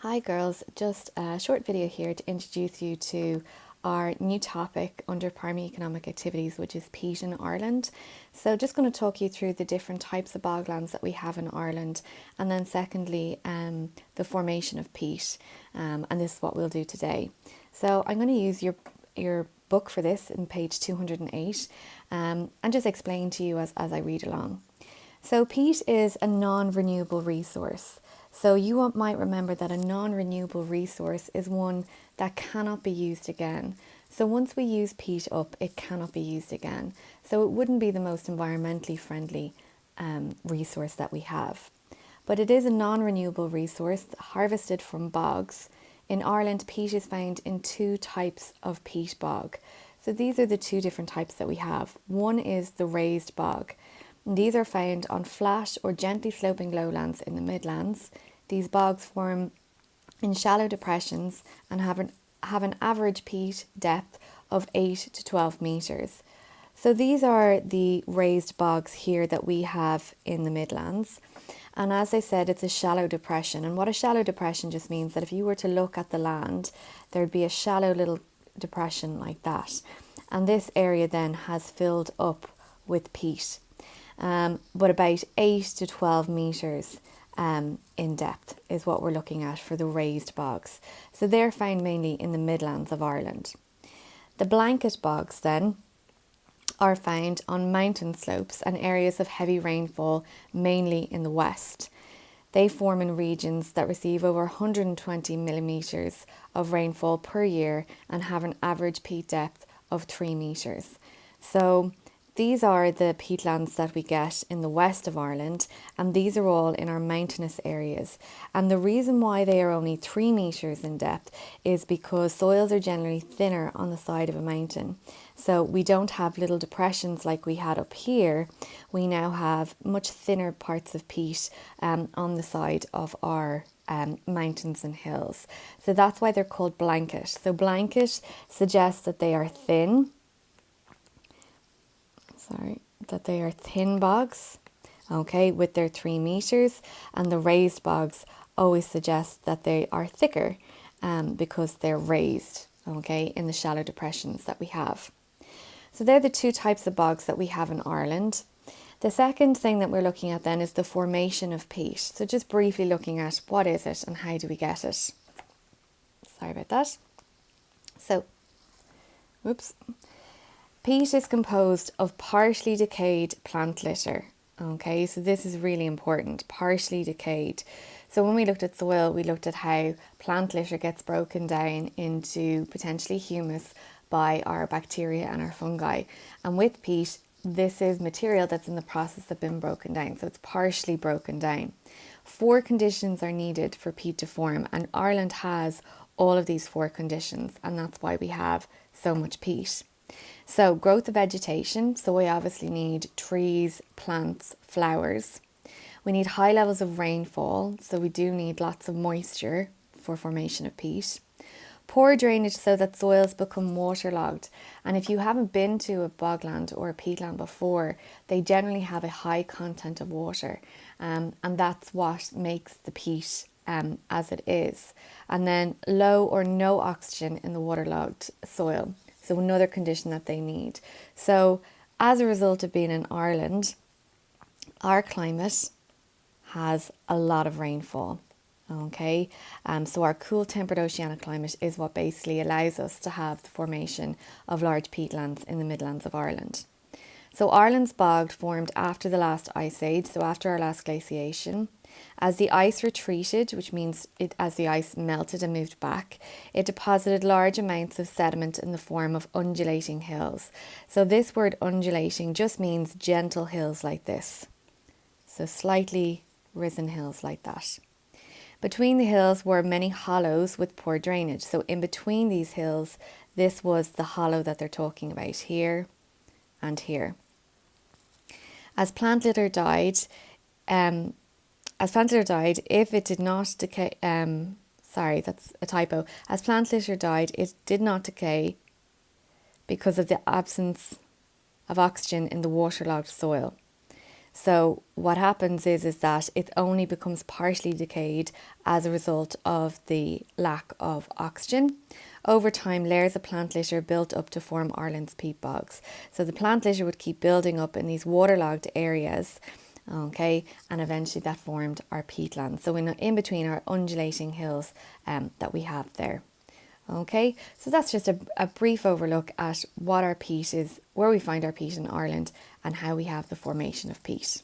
Hi girls, just a short video here to introduce you to our new topic under primary economic activities, which is peat in Ireland. So just going to talk you through the different types of boglands that we have in Ireland, and then secondly the formation of peat, and this is what we'll do today. So I'm going to use your book for this in page 208 and just explain to you as I read along. So peat is a non-renewable resource. So you might remember that a non-renewable resource is one that cannot be used again. So once we use peat up, it cannot be used again. So it wouldn't be the most environmentally friendly resource that we have. But it is a non-renewable resource harvested from bogs. In Ireland, peat is found in two types of peat bog. So these are the two different types that we have. One is the raised bog. These are found on flat or gently sloping lowlands in the Midlands. These bogs form in shallow depressions and have an average peat depth of 8 to 12 metres. So these are the raised bogs here that we have in the Midlands. And as I said, it's a shallow depression. And what a shallow depression just means that if you were to look at the land, there'd be a shallow little depression like that. And this area then has filled up with peat. But about 8 to 12 metres in depth is what we're looking at for the raised bogs. So they're found mainly in the Midlands of Ireland. The blanket bogs then are found on mountain slopes and areas of heavy rainfall, mainly in the west. They form in regions that receive over 120 millimetres of rainfall per year and have an average peat depth of 3 metres. So these are the peatlands that we get in the west of Ireland, and these are all in our mountainous areas. And the reason why they are only 3 metres in depth is because soils are generally thinner on the side of a mountain. So we don't have little depressions like we had up here. We now have much thinner parts of peat on the side of our mountains and hills. So that's why they're called blanket. So blanket suggests that they are thin. That they are thin bogs, okay, with their 3 metres, and the raised bogs always suggest that they are thicker because they're raised, okay, in the shallow depressions that we have. So they're the two types of bogs that we have in Ireland. The second thing that we're looking at then is the formation of peat. So just briefly looking at what is it and how do we get it. Sorry about that. So, whoops. Peat is composed of partially decayed plant litter. Okay, so this is really important, partially decayed. So when we looked at soil, we looked at how plant litter gets broken down into potentially humus by our bacteria and our fungi. And with peat, this is material that's in the process of being broken down. So it's partially broken down. 4 conditions are needed for peat to form, and Ireland has all of these 4 conditions, and that's why we have so much peat. So growth of vegetation, so we obviously need trees, plants, flowers. We need high levels of rainfall, so we do need lots of moisture for formation of peat. Poor drainage so that soils become waterlogged. And if you haven't been to a bogland or a peatland before, they generally have a high content of water. And that's what makes the peat as it is. And then low or no oxygen in the waterlogged soil. So another condition that they need. So as a result of being in Ireland, our climate has a lot of rainfall. Okay, so our cool temperate oceanic climate is what basically allows us to have the formation of large peatlands in the Midlands of Ireland. So Ireland's bog formed after the last ice age, so after our last glaciation. As the ice retreated, which means as the ice melted and moved back, it deposited large amounts of sediment in the form of undulating hills. So this word undulating just means gentle hills like this. So slightly risen hills like that. Between the hills were many hollows with poor drainage. So in between these hills, this was the hollow that they're talking about here and here. As plant litter died, if it did not decay, sorry, that's a typo. As plant litter died, it did not decay because of the absence of oxygen in the waterlogged soil. So what happens is that it only becomes partially decayed as a result of the lack of oxygen. Over time, layers of plant litter built up to form Ireland's peat bogs. So the plant litter would keep building up in these waterlogged areas, okay, and eventually that formed our peatlands. So in between our undulating hills that we have there. Okay, so that's just a brief overlook at what our peat is, where we find our peat in Ireland, and how we have the formation of peat.